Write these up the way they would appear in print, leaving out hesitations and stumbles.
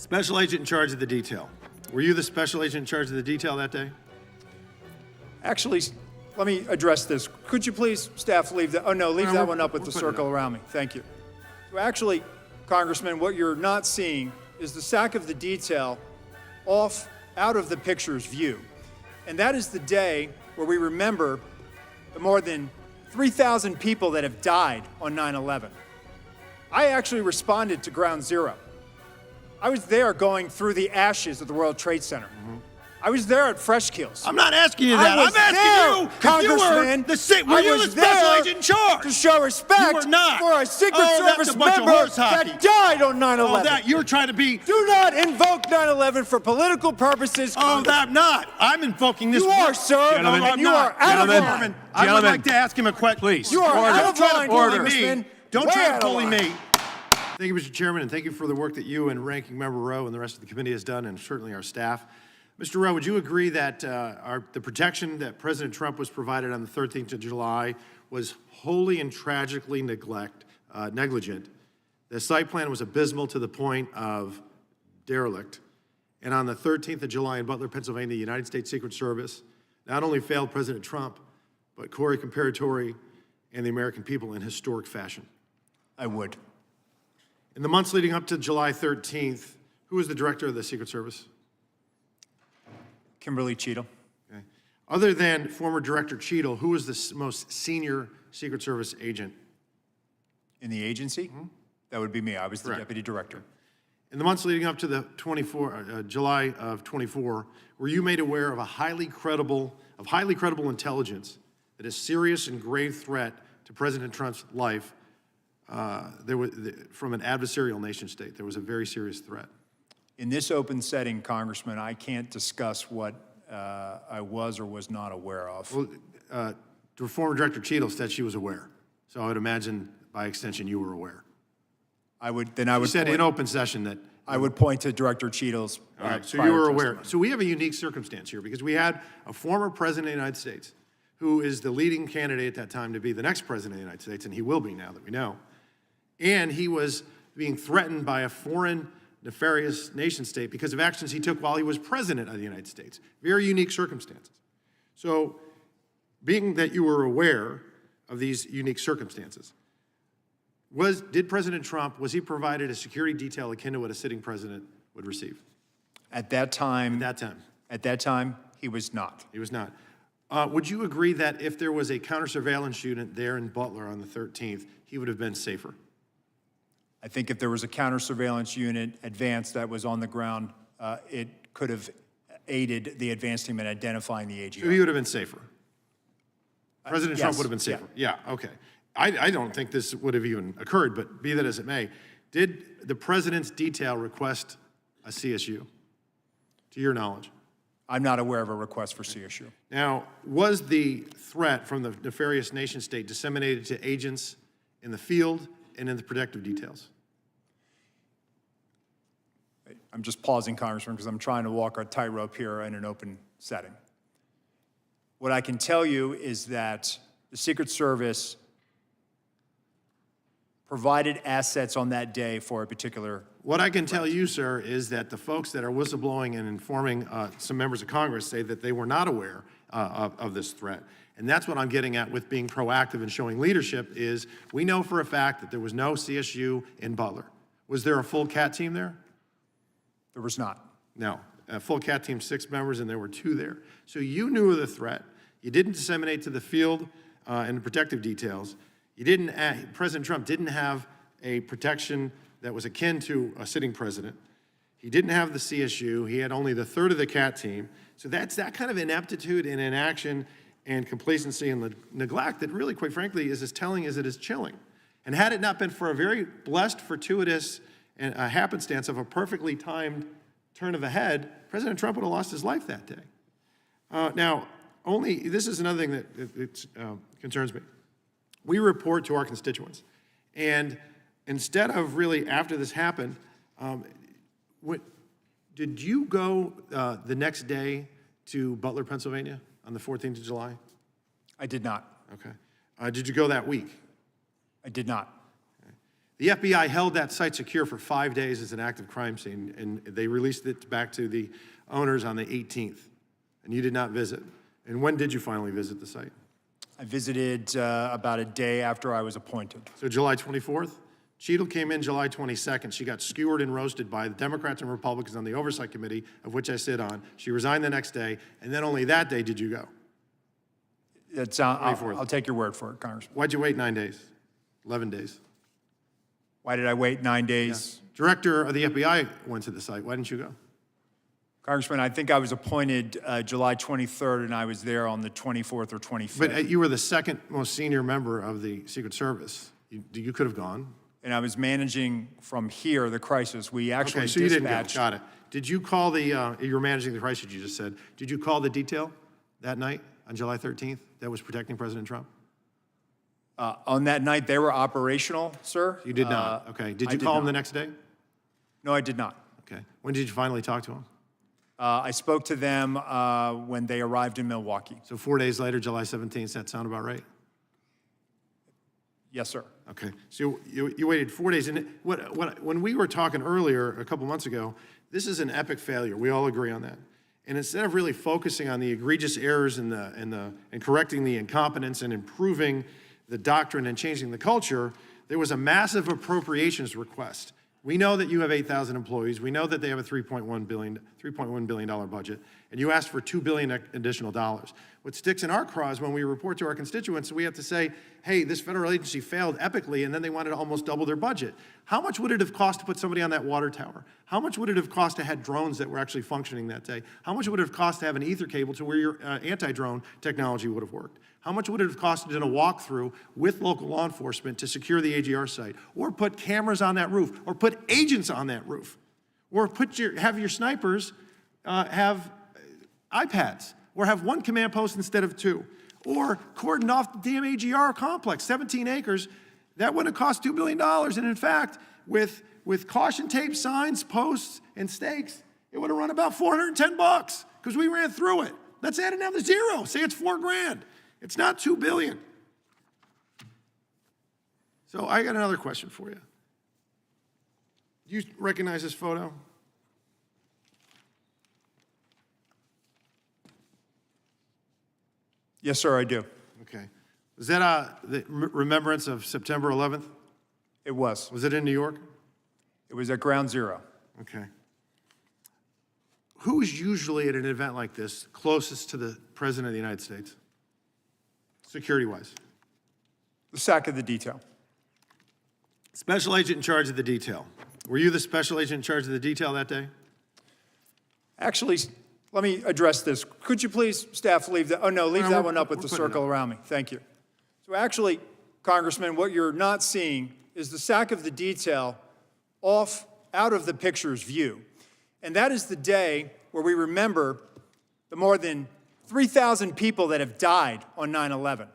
Special agent in charge of the detail. Were you the special agent in charge of the detail that day? Actually, let me address this. Could you please, staff, leave that? Oh, no, leave that one up with the circle around me. Thank you. So actually, Congressman, what you're not seeing is the sack of the detail out of the picture's view. And that is the day where we remember the more than 3,000 people that have died on 9/11. I actually responded to Ground Zero. I was there going through the ashes of the World Trade Center. I was there at Fresh Kills. I'm not asking you that. I'm asking you, Congressman. were you the special agent in charge? To show respect You were not. for a Secret Service that's a bunch of member horse hockey. that died on 9/11. Oh, that you're trying to be. Do not invoke 9/11 for political purposes. Oh, that I'm not. I'm invoking this. You are, sir. Gentlemen, And you are out of line. I would like to ask him a question. Please. You are out of line, Congressman. Don't try to bully me. Thank you, Mr. Chairman, and thank you for the work that you and Ranking Member Rowe and the rest of the committee has done, and certainly our staff. Mr. Rowe, would you agree that the protection that President Trump was provided on the 13th of July was wholly and tragically negligent? The site plan was abysmal to the point of derelict. And on the 13th of July in Butler, Pennsylvania, the United States Secret Service not only failed President Trump, but Corey Comparatori and the American people in historic fashion. I would. In the months leading up to July 13th, who was the director of the Secret Service? Kimberly Cheadle. Okay. Other than former Director Cheadle, who was the most senior Secret Service agent? In the agency? That would be me. I was the Correct. deputy director. In the months leading up to the July of 24, were you made aware of highly credible intelligence that a serious and grave threat to President Trump's life from an adversarial nation state? There was a very serious threat. In this open setting, Congressman, I can't discuss what I was or was not aware of. Well, the former Director Cheadle said she was aware. So I would imagine, by extension, you were aware. You said in open session that. I would point to Director Cheadle's. All right, so you were aware. So we have a unique circumstance here because we had a former president of the United States who is the leading candidate at that time to be the next president of the United States, and he will be now that we know. And he was being threatened by a foreign nefarious nation state because of actions he took while he was president of the United States. Very unique circumstances. So being that you were aware of these unique circumstances, did President Trump, was he provided a security detail akin to what a sitting president would receive? At that time. At that time, he was not. He was not. Would you agree that if there was a counter-surveillance unit there in Butler on the 13th, he would have been safer? I think if there was a counter-surveillance unit advanced that was on the ground, it could have aided the advanced team in identifying the AGR. So he would have been safer? President Trump would have been safer? Yeah, okay. I don't think this would have even occurred, but be that as it may, did the president's detail request a CSU, to your knowledge? I'm not aware of a request for CSU. Now, was the threat from the nefarious nation state disseminated to agents in the field and in the protective details? I'm just pausing, Congressman, because I'm trying to walk a tightrope here in an open setting. What I can tell you is that the Secret Service provided assets on that day for a particular. What I can tell you, sir, is that the folks that are whistleblowing and informing some members of Congress say that they were not aware of this threat. And that's what I'm getting at with being proactive and showing leadership is we know for a fact that there was no CSU in Butler. Was there a full CAT team there? There was not. No. A full CAT team, 6 members, and there were 2 there. So you knew of the threat. You didn't disseminate to the field and the protective details. You didn't. President Trump didn't have a protection that was akin to a sitting president. He didn't have the CSU. He had only the third of the CAT team. So that's that kind of ineptitude and inaction and complacency and neglect that really, quite frankly, is as telling as it is chilling. And had it not been for a very blessed, fortuitous and a happenstance of a perfectly timed turn of a head, President Trump would have lost his life that day. Now, this is another thing that concerns me. We report to our constituents. And instead of really, after this happened, did you go the next day to Butler, Pennsylvania on the 14th of July? I did not. Okay. Did you go that week? I did not. Okay. The FBI held that site secure for 5 days as an active crime scene, and they released it back to the owners on the 18th, and you did not visit. And when did you finally visit the site? I visited about a day after I was appointed. So July 24th? Cheadle came in July 22nd. She got skewered and roasted by the Democrats and Republicans on the Oversight Committee, of which I sit on. She resigned the next day, and then only that day did you go. I'll take your word for it, Congressman. Why'd you wait 9 days? 11 days? Why did I wait 9 days? Director of the FBI went to the site. Why didn't you go? Congressman, I think I was appointed July 23rd, and I was there on the 24th or 25th. But you were the second most senior member of the Secret Service. You could have gone. And I was managing from here the crisis. We actually Okay, so you didn't go. dispatched. Got it. Did you call the, you were managing the crisis, you just said. Did you call the detail that night on July 13th that was protecting President Trump? On that night, they were operational, sir. You did not. Okay. Did you call him the next day? No, I did not. Okay. When did you finally talk to him? I spoke to them when they arrived in Milwaukee. So 4 days later, July 17th, does that sound about right? Yes, sir. Okay, so you waited 4 days, and when we were talking earlier, a couple months ago, this is an epic failure. We all agree on that. And instead of really focusing on the egregious errors and correcting the incompetence and improving the doctrine and changing the culture, there was a massive appropriations request. We know that you have 8,000 employees. We know that they have a $3.1 billion budget, and you asked for $2 billion additional dollars. What sticks in our craw is when we report to our constituents, we have to say, hey, this federal agency failed epically, and then they wanted to almost double their budget. How much would it have cost to put somebody on that water tower? How much would it have cost to have drones that were actually functioning that day? How much would it have cost to have an ether cable to where your anti-drone technology would have worked? How much would it have costed in a walkthrough with local law enforcement to secure the AGR site, or put cameras on that roof, or put agents on that roof, or have your snipers have iPads, or have one command post instead of two, or cordon off the damn AGR complex, 17 acres? That would have cost $2 billion, and in fact, with caution tape, signs, posts, and stakes, it would have run about $410 because we ran through it. Let's add another zero. Say it's $4 grand. It's not $2 billion. So I got another question for you. Do you recognize this photo? Yes, sir, I do. Okay. Was that the remembrance of September 11th? It was. Was it in New York? It was at Ground Zero. Okay. Who is usually at an event like this closest to the President of the United States, security-wise? The sack of the detail. Special agent in charge of the detail. Were you the special agent in charge of the detail that day? Actually, let me address this. Could you please, staff, leave that? Oh, no, leave that one up with the circle around me. Thank you. So actually, Congressman, what you're not seeing is the sack of the detail out of the picture's view. And that is the day where we remember the more than 3,000 people that have died on 9/11.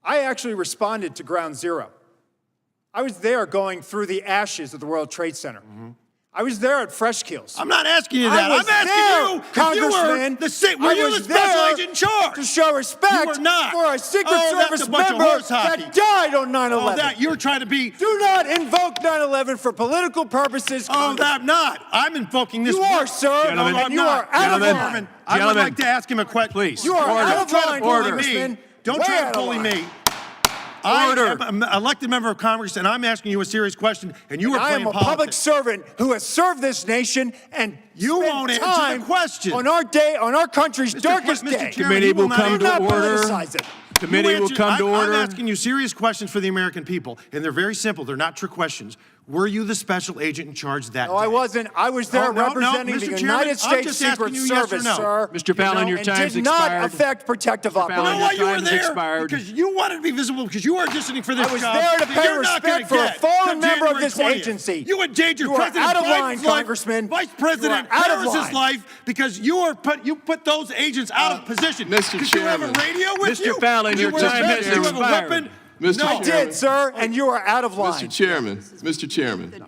I actually responded to Ground Zero. I was there going through the ashes of the World Trade Center. I was there at Fresh Kills. I'm not asking you that. I'm asking you, Congressman. were you the special agent in charge? To show respect for a Secret Service member that died on 9/11. Oh, that you're trying to be. Do not invoke 9/11 for political purposes. Oh, that not. I'm invoking this. You are, sir. Gentlemen, and you are out of line. I would like to ask him a question. Please. You are out of line, Congressman. Don't try to bully me. I am an elected member of Congress, and I'm asking you a serious question, and you are playing politics. I am a public servant who has served this nation, and you won't answer the question on our country's darkest day. Committee will come to order. Committee will come to order. I'm asking you serious questions for the American people, and they're very simple. They're not trick questions. Were you the special agent in charge that day? No, I wasn't. I was there representing the United States Secret Service, sir. Mr. Fallon, your time's expired. Did not affect protective operations. You know why you were there? Because you wanted to be visible, because you are auditioning for this job. I was there to pay respect for a fallen member of this agency. You endangered President out of line, Biden's Congressman. Vice President Harris's life, because you put those agents out of position. Mr. Did you have a radio with you? Mr. Fallon, your time has expired. I did, sir, and you are out of line. Mr. Chairman,